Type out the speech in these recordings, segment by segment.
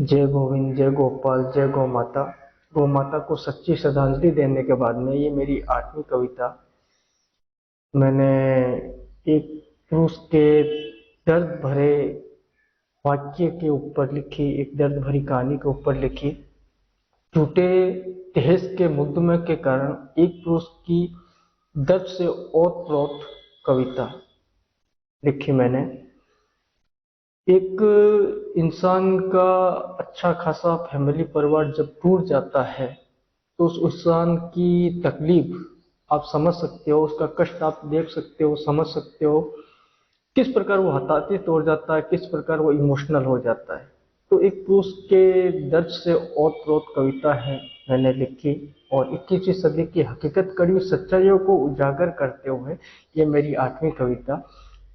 जय गोविंद, जय गोपाल, जय गौ माता। गौ माता को सच्ची श्रद्धांजलि देने के बाद में ये मेरी 8वीं कविता मैंने एक पुरुष के दर्द भरे वाक्य के ऊपर लिखी, एक दर्द भरी कहानी के ऊपर लिखी। टूटे दहेज के मुकदमे के कारण एक पुरुष की दर्द से ओत-प्रोत कविता लिखी मैंने। एक इंसान का अच्छा खासा फैमिली परिवार जब टूट जाता है तो उस इंसान की तकलीफ आप समझ सकते हो, उसका कष्ट आप देख सकते हो, समझ सकते हो, किस प्रकार वो हताहत हो जाता है, किस प्रकार वो इमोशनल हो जाता है। तो एक पुरुष के दर्द से ओत-प्रोत कविता है मैंने लिखी, और 21वीं सदी की हकीकत, कड़ी सच्चाइयों को उजागर करते हुए ये मेरी 8वीं कविता।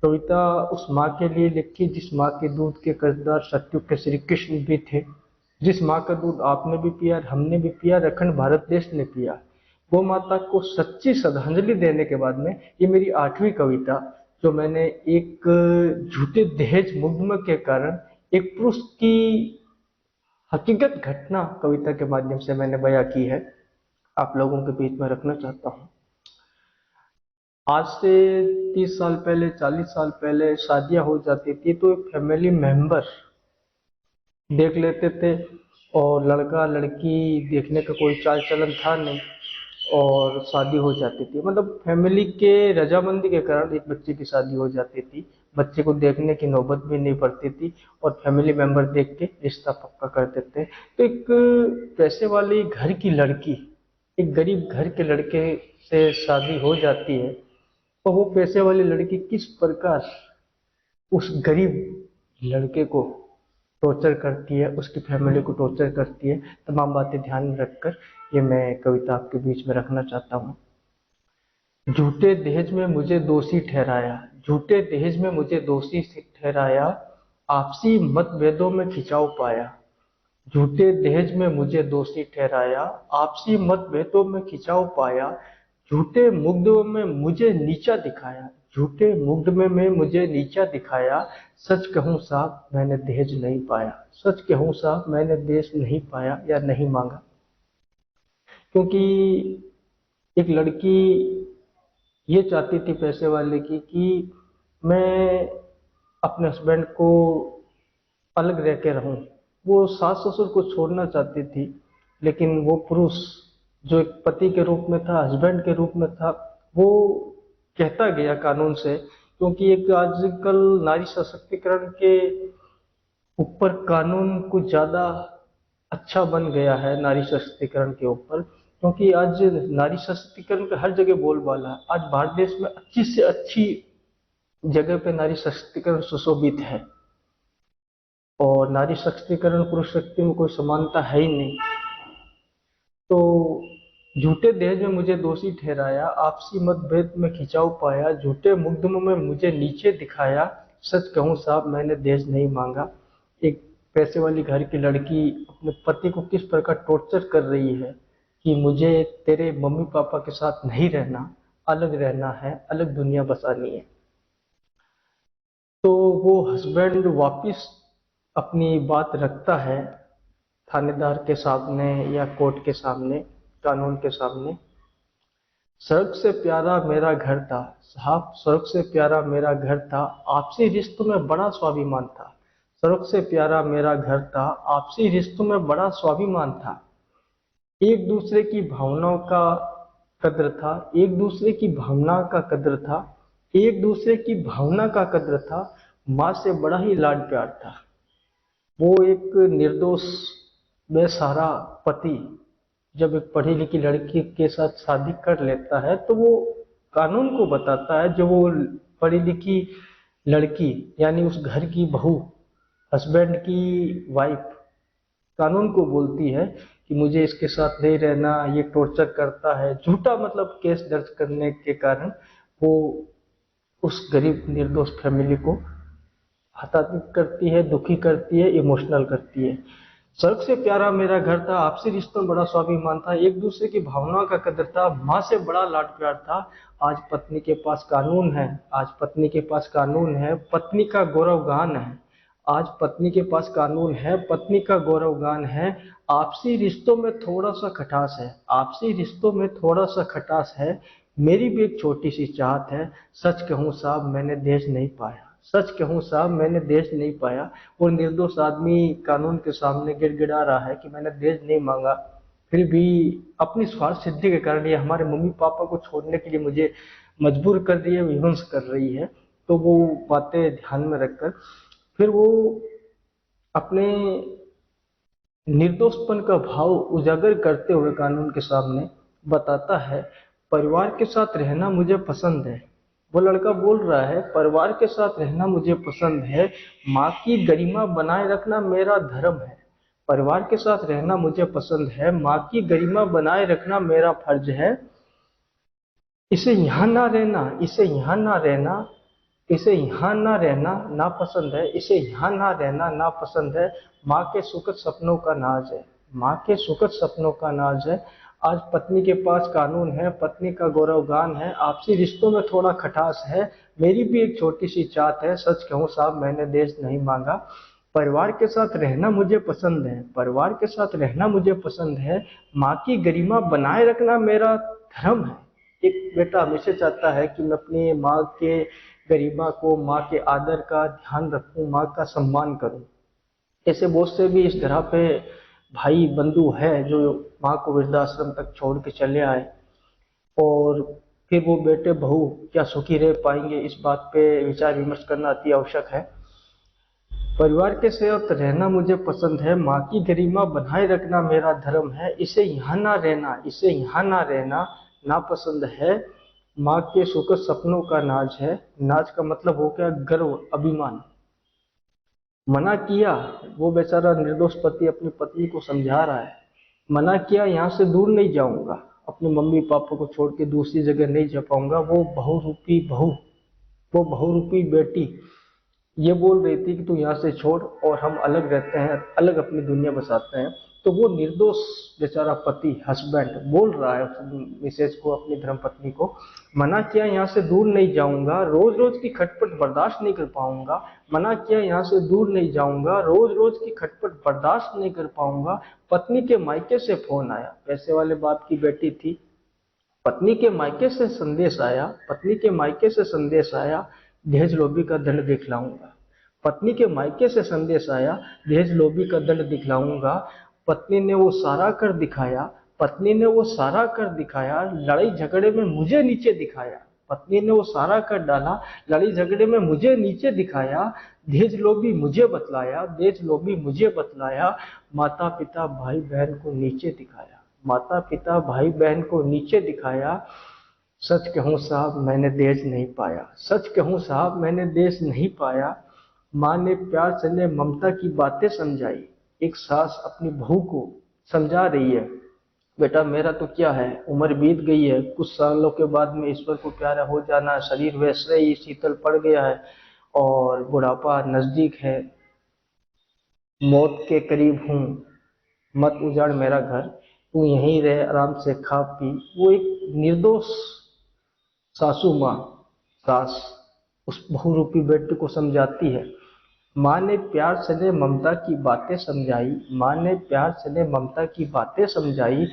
कविता उस माँ के लिए लिखी जिस माँ के दूध के कर्जदार सतयुग के श्री कृष्ण भी थे, जिस माँ का दूध आपने भी पिया, हमने भी पिया, अखंड भारत देश ने पिया। गौ माता को सच्ची श्रद्धांजलि देने के बाद में ये मेरी 8वीं कविता, जो मैंने एक झूठे दहेज मुकदमे के कारण एक पुरुष की हकीकत घटना कविता के माध्यम से मैंने बयां की है, आप लोगों के बीच में रखना चाहता हूँ। आज से 30 साल पहले, 40 साल पहले शादियां हो जाती थी तो एक फैमिली मेंबर देख लेते थे, और लड़का लड़की देखने का कोई चाल चलन था नहीं, और शादी हो जाती थी। मतलब फैमिली के रजामंदी के कारण एक बच्चे की शादी हो जाती थी, बच्चे को देखने की नौबत भी नहीं पड़ती थी, और फैमिली मेंबर देख के रिश्ता पक्का कर देते। तो एक पैसे वाली घर की लड़की एक गरीब घर के लड़के से शादी हो जाती है, तो वो पैसे वाली लड़की किस प्रकार उस गरीब लड़के को टॉर्चर करती है, उसकी फैमिली को टॉर्चर करती है, तमाम बातें ध्यान में रखकर ये मैं कविता आपके बीच में रखना चाहता हूँ। झूठे दहेज में मुझे दोषी ठहराया, झूठे दहेज में मुझे दोषी ठहराया, आपसी मतभेदों में खिंचाव पाया। झूठे दहेज में मुझे दोषी ठहराया, आपसी मतभेदों में खिंचाव पाया। झूठे मुकदमे में मुझे नीचा दिखाया, झूठे मुकदमे में मुझे नीचा दिखाया। सच कहूं साहब मैंने दहेज नहीं पाया, सच कहूं साहब मैंने दहेज नहीं पाया या नहीं मांगा। क्योंकि एक लड़की ये चाहती थी पैसे वाले की कि मैं अपने हस्बैंड को अलग रह के रहूं। वो सास ससुर को छोड़ना चाहती थी, लेकिन वो पुरुष जो एक पति के रूप में था, हस्बैंड के रूप में था, वो कहता गया कानून से। क्योंकि एक आजकल नारी सशक्तिकरण के ऊपर कानून कुछ ज्यादा अच्छा बन गया है, नारी सशक्तिकरण के ऊपर। क्योंकि आज नारी सशक्तिकरण का हर जगह बोलबाला है। आज भारत देश में अच्छी से अच्छी जगह पे नारी सशक्तिकरण सुशोभित है, और नारी सशक्तिकरण पुरुष शक्ति में कोई समानता है ही नहीं। तो झूठे दहेज में मुझे दोषी ठहराया, आपसी मतभेद में खिंचाव पाया। झूठे मुकदमों में मुझे नीचे दिखाया, सच कहूं साहब मैंने दहेज नहीं मांगा। एक पैसे वाली घर की लड़की अपने पति को किस प्रकार टॉर्चर कर रही है कि मुझे तेरे मम्मी पापा के साथ नहीं रहना, अलग रहना है, अलग दुनिया बसानी है। तो वो हस्बैंड वापिस अपनी बात रखता है थानेदार के सामने या कोर्ट के सामने, कानून के सामने। स्वर्ग से प्यारा मेरा घर था साहब, स्वर्ग से प्यारा मेरा घर था, आपसी रिश्तों में बड़ा स्वाभिमान था। स्वर्ग से प्यारा मेरा घर था, आपसी रिश्तों में बड़ा स्वाभिमान था। एक दूसरे की भावनाओं का कद्र था, एक दूसरे की भावना का कद्र था, एक दूसरे की भावना का कद्र था। माँ से बड़ा ही लाड प्यार था। वो एक निर्दोष बेसहारा पति जब एक पढ़ी लिखी लड़की के साथ शादी कर लेता है तो वो कानून को बताता है, जो वो पढ़ी लिखी लड़की यानी उस घर की बहू, हस्बैंड की वाइफ कानून को बोलती है कि मुझे इसके साथ नहीं रहना, ये टॉर्चर करता है। झूठा मतलब केस दर्ज करने के कारण वो उस गरीब निर्दोष फैमिली को हताहत करती है, दुखी करती है, इमोशनल करती है। स्वर्ग से प्यारा मेरा घर था, आपसी रिश्तों में बड़ा स्वाभिमान था, एक दूसरे की भावनाओं का कदर था, माँ से बड़ा लाड प्यार था। आज पत्नी के पास कानून है, आज पत्नी के पास कानून है, पत्नी का गौरव गान है। आज पत्नी के पास कानून है, पत्नी का गौरवगान है। आपसी रिश्तों में थोड़ा सा खटास है, आपसी रिश्तों में थोड़ा सा खटास है। मेरी भी एक छोटी सी चाहत है। सच कहूँ साहब मैंने देश नहीं पाया, सच कहूँ साहब मैंने देश नहीं पाया। और निर्दोष आदमी कानून के सामने गिड़गिड़ा रहा है कि मैंने देश नहीं मांगा, फिर भी अपनी स्वार्थ सिद्धि के कारण ये हमारे मम्मी पापा को छोड़ने के लिए मुझे मजबूर कर रही है, विवश कर रही है। तो वो बातें ध्यान में रखकर फिर वो अपने निर्दोषपन का भाव उजागर करते हुए कानून के सामने बताता है, परिवार के साथ रहना मुझे पसंद है। वो लड़का बोल रहा है, परिवार के साथ रहना मुझे पसंद है, माँ की गरिमा बनाए रखना मेरा धर्म है। परिवार के साथ रहना मुझे पसंद है, माँ की गरिमा बनाए रखना मेरा फर्ज है। इसे यहाँ ना रहना, इसे यहाँ ना रहना, इसे यहाँ ना रहना नापसंद है, इसे यहाँ ना रहना नापसंद है। माँ के सुखद सपनों का नाज है, माँ के सुखद सपनों का नाज है। आज पत्नी के पास कानून है, पत्नी का गौरवगान है, आपसी रिश्तों में थोड़ा खटास है। मेरी भी एक छोटी सी चाहत है, सच कहूँ साहब मैंने देश नहीं मांगा। परिवार के साथ रहना मुझे पसंद है, परिवार के साथ रहना मुझे पसंद है, माँ की गरिमा बनाए रखना मेरा धर्म है। एक बेटा हमेशा चाहता है कि मैं अपनी माँ के गरिमा को, माँ के आदर का ध्यान रखूं, माँ का सम्मान करूं। ऐसे बहुत से भी इस तरह पे भाई बंधु है जो माँ को वृद्धाश्रम तक छोड़ के चले आए, और फिर वो बेटे बहू क्या सुखी रह पाएंगे, इस बात पे विचार विमर्श करना अति आवश्यक है। परिवार के साथ रहना मुझे पसंद है, माँ की गरिमा बनाए रखना मेरा धर्म है। इसे यहाँ ना रहना, इसे यहाँ ना रहना नापसंद है। माँ के सुखद सपनों का नाज है। नाज का मतलब हो गया गर्व, अभिमान। मना किया, वो बेचारा निर्दोष पति अपनी पत्नी को समझा रहा है, मना किया यहाँ से दूर नहीं जाऊंगा, अपने मम्मी पापा को छोड़ के दूसरी जगह नहीं जा पाऊंगा। वो बहुरूपी बहू, वो बहुरूपी बेटी ये बोल रही थी कि तू यहाँ से छोड़ और हम अलग रहते हैं, अलग अपनी दुनिया बसाते हैं। तो वो निर्दोष बेचारा पति, हस्बैंड बोल रहा है मिसेज को, अपनी धर्म पत्नी को, मना किया यहाँ से दूर नहीं जाऊंगा, रोज रोज की खटपट बर्दाश्त नहीं कर पाऊंगा। मना किया यहाँ से दूर नहीं जाऊंगा, रोज रोज की खटपट बर्दाश्त नहीं कर पाऊंगा। पत्नी के मायके से फोन आया, पैसे वाले बाप की बेटी थी। पत्नी के मायके से संदेश आया, पत्नी के मायके से संदेश आया, दहेज लोभी का दंड दिखलाऊंगा। पत्नी के मायके से संदेश आया, दहेज लोभी का दंड दिखलाऊंगा। पत्नी ने वो सारा कर दिखाया, पत्नी ने वो सारा कर दिखाया, लड़ाई झगड़े में मुझे नीचे दिखाया। पत्नी ने वो सारा कर डाला, लड़ाई झगड़े में मुझे नीचे दिखाया। दहेज लोभी मुझे बतलाया, दहेज लोभी मुझे बतलाया। माता पिता भाई बहन को नीचे दिखाया, माता पिता भाई बहन को नीचे दिखाया। सच कहूं साहब मैंने देश नहीं पाया, सच कहूं साहब मैंने देश नहीं पाया। माँ ने प्यार से ममता की बातें समझाई। एक सास अपनी बहू को समझा रही है, बेटा मेरा तो क्या है, उम्र बीत गई है, कुछ सालों के बाद में ईश्वर को प्यारा हो जाना है, शरीर वैसे ही शीतल पड़ गया है और बुढ़ापा नजदीक है, मौत के करीब हूँ, मत उजाड़ मेरा घर, तू यहीं रहे आराम से खा पी। वो एक निर्दोष सासू माँ, सास उस बहुरूपी बेटी को समझाती है। माँ ने प्यार से ममता की बातें समझाई, माँ ने प्यार से ममता की बातें समझाई,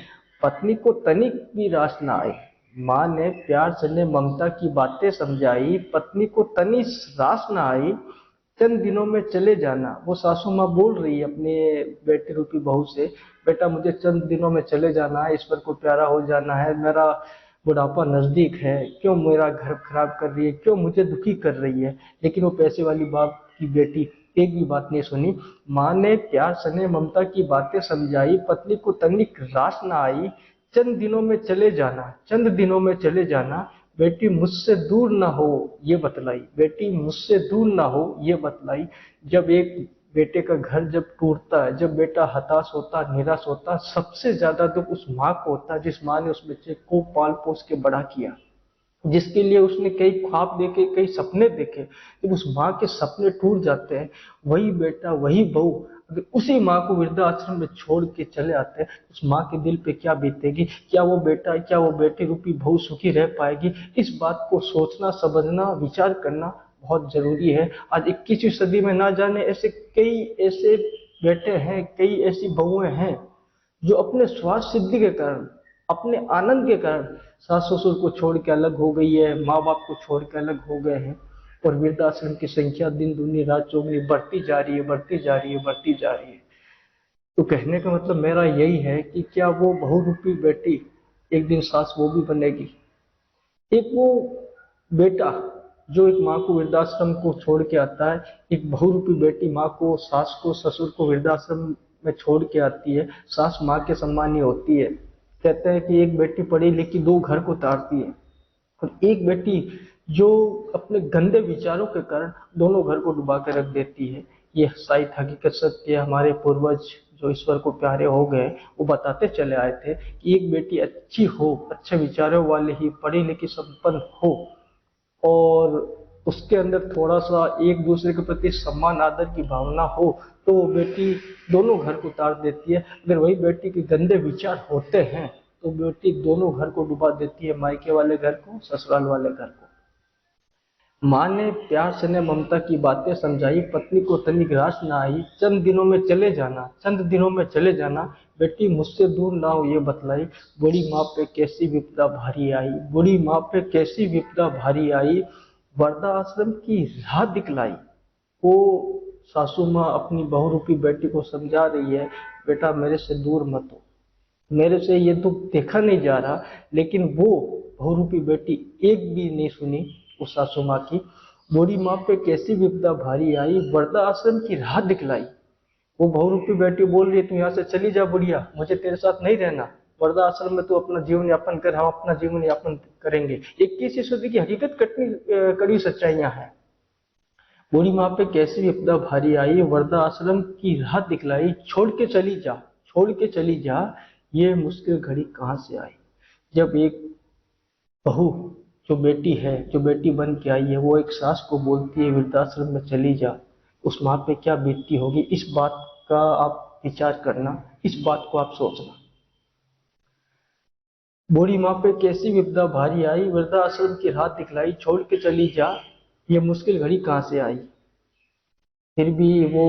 पत्नी को तनिक भी रास न आई। माँ ने प्यार से ममता की बातें समझाई, पत्नी को तनिक रास न आई। चंद दिनों में चले जाना, वो सासू माँ बोल रही है अपने बेटे रूपी बहू से, बेटा मुझे चंद दिनों में चले जाना है, ईश्वर को प्यारा हो जाना है, मेरा बुढ़ापा नजदीक है, क्यों मेरा घर खराब कर रही है, क्यों मुझे दुखी कर रही है। लेकिन वो पैसे वाली बाप की बेटी एक भी बात नहीं सुनी। माँ ने प्यार स्नेह ममता की बातें समझाई, पत्नी को तनिक रास न आई। चंद दिनों में चले जाना, चंद दिनों में चले जाना, बेटी मुझसे दूर ना हो ये बतलाई, बेटी मुझसे दूर ना हो ये बतलाई। जब एक बेटे का घर जब टूटता है, जब बेटा हताश होता, निराश होता, सबसे ज्यादा दुख उस माँ को होता है जिस माँ ने उस बच्चे को पाल पोस के बड़ा किया, जिसके लिए उसने कई ख्वाब देखे, कई सपने देखे। जब उस माँ के सपने टूट जाते हैं, वही बेटा वही बहू अगर उसी माँ को वृद्धाश्रम में छोड़ के चले आते हैं, उस माँ के दिल पे क्या बीतेगी, क्या वो बेटा, क्या वो बेटी रूपी बहू सुखी रह पाएगी। इस बात को सोचना, समझना, विचार करना बहुत जरूरी है। आज 21वीं सदी में ना जाने ऐसे कई ऐसे बेटे हैं, कई ऐसी बहुएं हैं जो अपने स्वार्थ सिद्धि के कारण, अपने आनंद के कारण सास ससुर को छोड़ के अलग हो गई है, माँ बाप को छोड़ के अलग हो गए हैं। और वृद्धाश्रम की संख्या दिन दूनी रात चौगुनी बढ़ती जा रही है, बढ़ती जा रही है, बढ़ती जा रही है। तो कहने का मतलब मेरा यही है कि क्या वो बहुरूपी बेटी एक दिन सास वो भी बनेगी? एक वो बेटा जो एक माँ को वृद्धाश्रम को छोड़ के आता है, एक बहुरूपी बेटी माँ को, सास को, ससुर को वृद्धाश्रम में छोड़ के आती है। सास माँ के समान ही होती है। कहते हैं कि एक बेटी पढ़ी लिखी दो घर को तारती है, और एक बेटी जो अपने गंदे विचारों के कारण दोनों घर को डुबा के रख देती है। ये शायद हकीकत सत्य है। हमारे पूर्वज जो ईश्वर को प्यारे हो गए वो बताते चले आए थे कि एक बेटी अच्छी हो, अच्छे विचारों वाली ही, पढ़ी लिखी संपन्न हो, और उसके अंदर थोड़ा सा एक दूसरे के प्रति सम्मान आदर की भावना हो, तो वो बेटी दोनों घर को उतार देती है। अगर वही बेटी के गंदे विचार होते हैं तो बेटी दोनों घर को डुबा देती है, मायके वाले घर को, ससुराल वाले घर को। माँ ने प्यार स्नेह ममता की बातें समझाई, पत्नी को तनिक रास न आई। चंद दिनों में चले जाना, चंद दिनों में चले जाना, बेटी मुझसे दूर ना हो ये बतलाई। बूढ़ी माँ पे कैसी विपदा भारी आई, बूढ़ी माँ पे कैसी विपदा भारी आई, वर्धा आश्रम की राह दिखलाई। वो सासू माँ अपनी बहुरूपी बेटी को समझा रही है, बेटा मेरे से दूर मत हो, मेरे से ये दुख देखा नहीं जा रहा। लेकिन वो बहुरूपी बेटी एक भी नहीं सुनी उस सासू माँ की। बूढ़ी माँ पे कैसी विपदा भारी आई, वर्धा आश्रम की राह दिखलाई। वो बहुरूपी बेटी बोल रही है, तू यहाँ से चली जा बुढ़िया, मुझे तेरे साथ नहीं रहना, वर्धा आश्रम में तू अपना जीवन यापन कर, हम अपना जीवन यापन करेंगे। 21वीं सदी की हकीकत कड़ी सच्चाइयां हैं। बूढ़ी माँ पे कैसी विपदा भारी आई, वर्धा आश्रम की राह दिखलाई। छोड़ के चली जा, छोड़ के चली जा, ये मुश्किल घड़ी कहाँ से आई। जब एक बहू, जो बेटी है, जो बेटी बन के आई है, वो एक सास को बोलती है वृद्धाश्रम में चली जा, उस माँ पे क्या बीतती होगी। इस बात का आप विचार करना, इस बात को आप सोचना। बूढ़ी माँ पे कैसी विपदा भारी आई, वृद्धाश्रम की राह दिखलाई। छोड़ के चली जा, ये मुश्किल घड़ी कहाँ से आई। फिर भी वो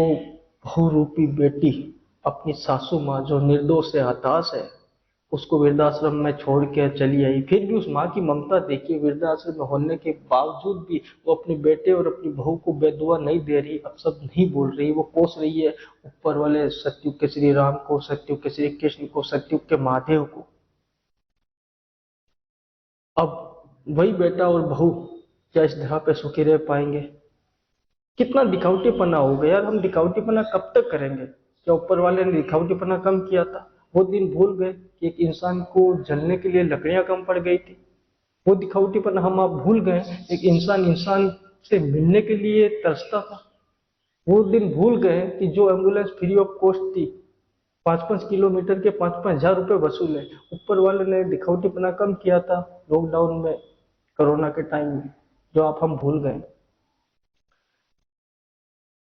बहुरूपी बेटी अपनी सासू माँ जो निर्दोष है, हताश है, उसको वृद्धाश्रम में छोड़ के चली आई। फिर भी उस माँ की ममता देखिए, वृद्धाश्रम में होने के बावजूद भी वो अपने बेटे और अपनी बहू को बेदुआ नहीं दे रही, अपशब्द नहीं बोल रही। वो कोस रही है ऊपर वाले सतयुग के श्री राम को, सतयुग के श्री कृष्ण को, सतयुग के महादेव को। अब वही बेटा और बहू क्या इस धरा पे सुखी रह पाएंगे? कितना दिखावटीपना हो गया यार। हम दिखावटीपना कब तक करेंगे? क्या ऊपर वाले ने दिखावटीपना कम किया था? वो दिन भूल गए कि एक इंसान को जलने के लिए लकड़ियां कम पड़ गई थी? वो दिखावटीपना हम आप भूल गए। एक इंसान इंसान से मिलने के लिए तरसता था। वो दिन भूल गए कि जो एम्बुलेंस फ्री ऑफ कॉस्ट थी, 5-5 किलोमीटर के 5-5 हज़ार रुपए वसूले, ऊपर वाले ने दिखावटीपना कम किया था लॉकडाउन में, कोरोना के टाइम में, जो आप हम भूल गए।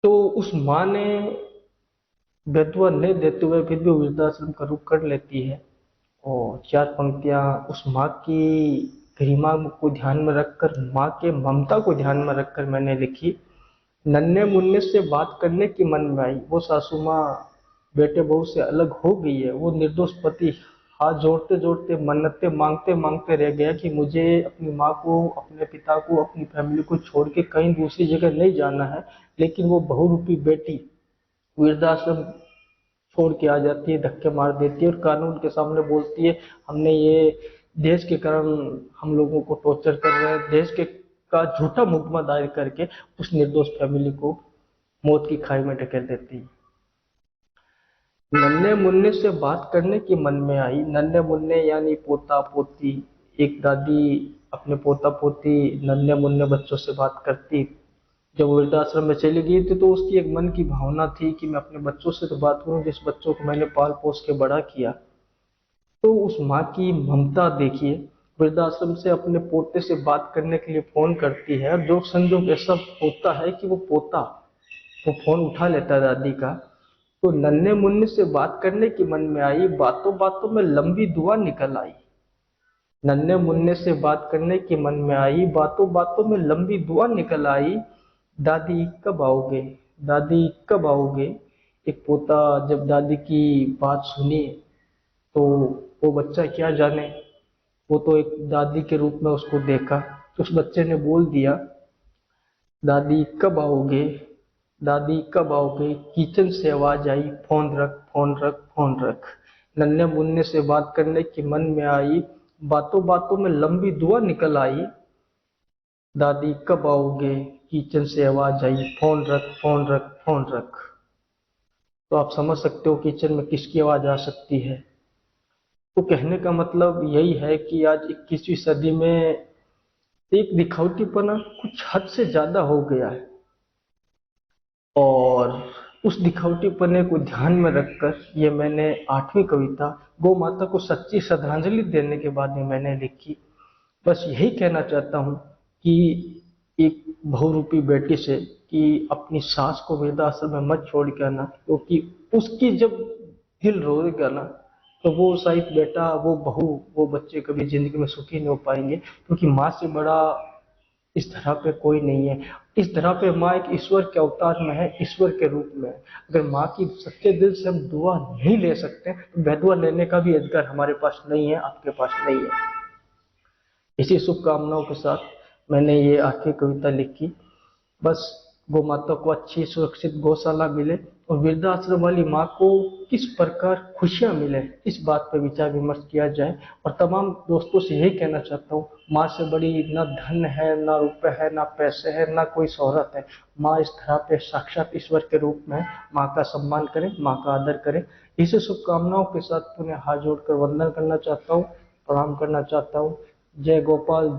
तो उस माँ ने बेदुआ नहीं देते हुए फिर भी वृद्धाश्रम का रुख कर लेती है। और 4 पंक्तियां उस माँ की गरिमा को ध्यान में रखकर, माँ के ममता को ध्यान में रखकर मैंने लिखी। नन्हे मुन्ने से बात करने की मन में आई। वो सासू माँ बेटे बहू से अलग हो गई है। वो निर्दोष पति हाथ जोड़ते जोड़ते, मन्नतें मांगते मांगते रह गया कि मुझे अपनी माँ को, अपने पिता को, अपनी फैमिली को छोड़ के कहीं दूसरी जगह नहीं जाना है। लेकिन वो बहुरूपी बेटी वृद्धाश्रम छोड़ के आ जाती है, धक्के मार देती है और कानून के सामने बोलती है, हमने ये देश के कारण हम लोगों को टॉर्चर कर रहे हैं, देश के का झूठा मुकदमा दायर करके उस निर्दोष फैमिली को मौत की खाई में ढकेल देती है। नन्हे मुन्ने से बात करने की मन में आई। नन्हे मुन्ने यानी पोता पोती। एक दादी अपने पोता पोती नन्हे मुन्ने बच्चों से बात करती। जब वो वृद्धाश्रम में चली गई थी तो उसकी एक मन की भावना थी कि मैं अपने बच्चों से तो बात करूं, जिस बच्चों को मैंने पाल पोस के बड़ा किया। तो उस माँ की ममता देखिए, वृद्धाश्रम से अपने पोते से बात करने के लिए फोन करती है। और जो संजोग ऐसा होता है कि वो पोता वो फोन उठा लेता है दादी का। तो नन्हे मुन्ने से बात करने की मन में आई, बातों बातों में लंबी दुआ निकल आई। नन्हे मुन्ने से बात करने की मन में आई, बातों बातों में लंबी दुआ निकल आई। दादी कब आओगे, दादी कब आओगे। एक पोता जब दादी की बात सुनी तो वो बच्चा क्या जाने, वो तो एक दादी के रूप में उसको देखा। तो उस बच्चे ने बोल दिया, दादी कब आओगे, दादी कब आओगे। किचन से आवाज आई, फोन रख फोन रख फोन रख। नन्हे मुन्ने से बात करने की मन में आई, बातों बातों में लंबी दुआ निकल आई। दादी कब आओगे, किचन से आवाज आई, फोन रख फोन रख फोन रख। तो आप समझ सकते हो किचन में किसकी आवाज आ सकती है। तो कहने का मतलब यही है कि आज 21वीं सदी में एक दिखावटीपना कुछ हद से ज्यादा हो गया है, और उस दिखावटीपने को ध्यान में रखकर ये मैंने 8वीं कविता गौ माता को सच्ची श्रद्धांजलि देने के बाद में मैंने लिखी। बस यही कहना चाहता हूँ कि एक बहुरूपी बेटी से कि अपनी सास को वृद्धाश्रम में मत छोड़ के आना, क्योंकि उसकी जब दिल रोएगा ना, तो वो शायद बेटा, वो बहू, वो बच्चे कभी जिंदगी में सुखी नहीं हो पाएंगे, क्योंकि माँ से बड़ा इस धरा पे कोई नहीं है। इस धरा पे माँ एक ईश्वर के अवतार में है, ईश्वर के रूप में है। अगर माँ की सच्चे दिल से हम दुआ नहीं ले सकते तो बेदुआ लेने का भी अधिकार हमारे पास नहीं है, आपके पास नहीं है। इसी शुभकामनाओं के साथ मैंने ये आखिरी कविता लिखी। बस गौ माता को अच्छी सुरक्षित गौशाला मिले और वृद्धाश्रम वाली माँ को किस प्रकार खुशियां मिले, इस बात पर विचार विमर्श किया जाए। और तमाम दोस्तों से यही कहना चाहता हूँ, माँ से बड़ी ना धन है, ना रुपए है, ना पैसे है, ना कोई शोहरत है। माँ इस धरा पे साक्षात ईश्वर के रूप में है। माँ का सम्मान करें, माँ का आदर करें। इसी शुभकामनाओं के साथ पुनः हाथ जोड़कर वंदन करना चाहता हूँ, प्रणाम करना चाहता हूँ। जय गोपाल।